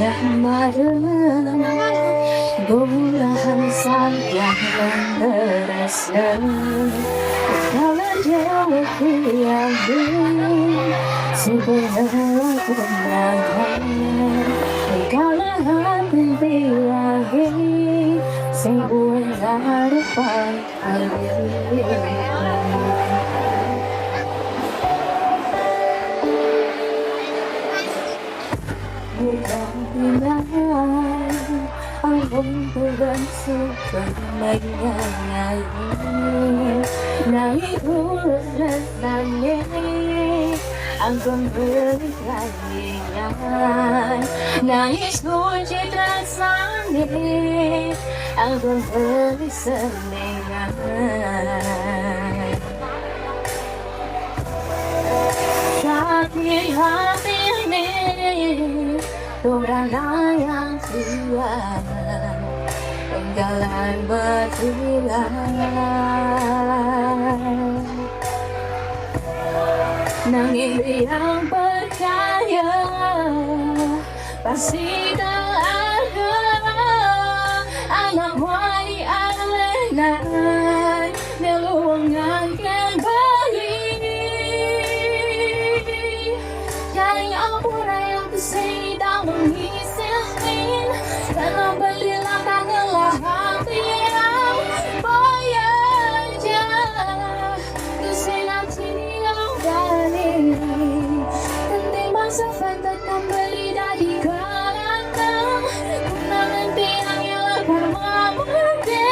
kemarin bulahan sayang dan terasa kalau jauh tiada sebenarnya kenangan kalau hati biahi semua harapan bukan hilang album berbentuk menyanyi naik turun dan nangis album berkalian nangis kunci tersangis album berselingan sakit hati ini Torana yang siap Penggalan berhilang Nangis yang percaya Pasti tak ada Anak wali alenan Meluangkan kembali Jadi ampura yang tersedang mengisilin Dalam belilah tanganlah hati yang boyaja Kesenang yang dari Nanti masa fantat kembali dari kalangan Kuna nanti yang ialah mamudi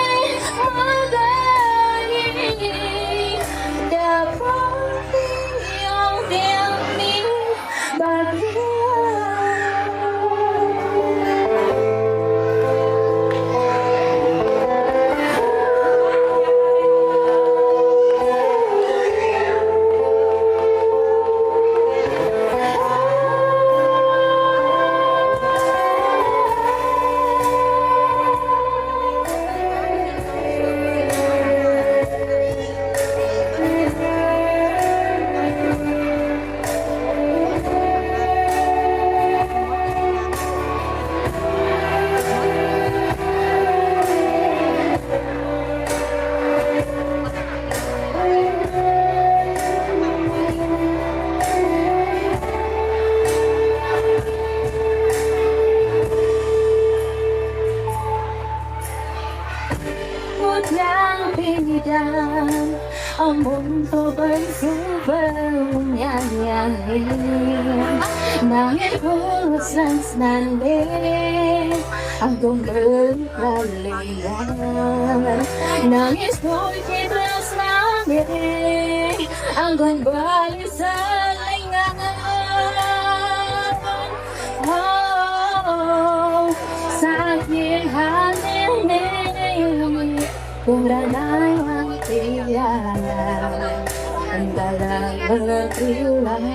Magani Dapat yang demi bagi yang bidang Amun to bersubang nyanyi Nangis pulusan senanding Agung berlalian Nangis kunci tersenanding Agung balik selingan Oh, sakit hati ini Kuranai waktianan Antara berkilang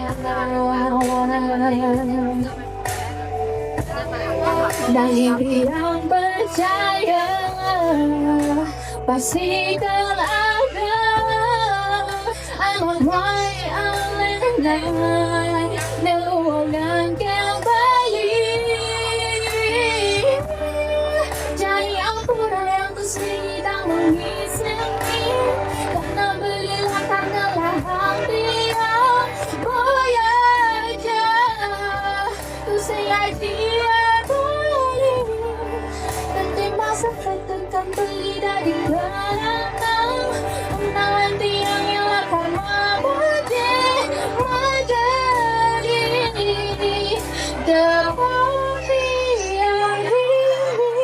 Dari yang percaya Pasti kan ada Amat wai alenai Meluangkan kembali Jadi ampura yang tersedang mengisingi Karena belilah tanganlah hati yang boyaja Usai dia balik Nanti masa fantun kembali dari belakang Nanti yang akan memudi menjadi Dapat yang ini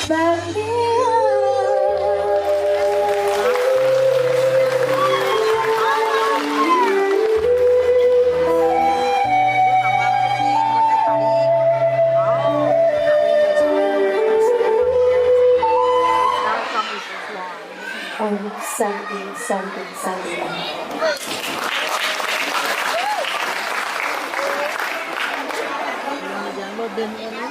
bagi something. Jangan lo dan ini.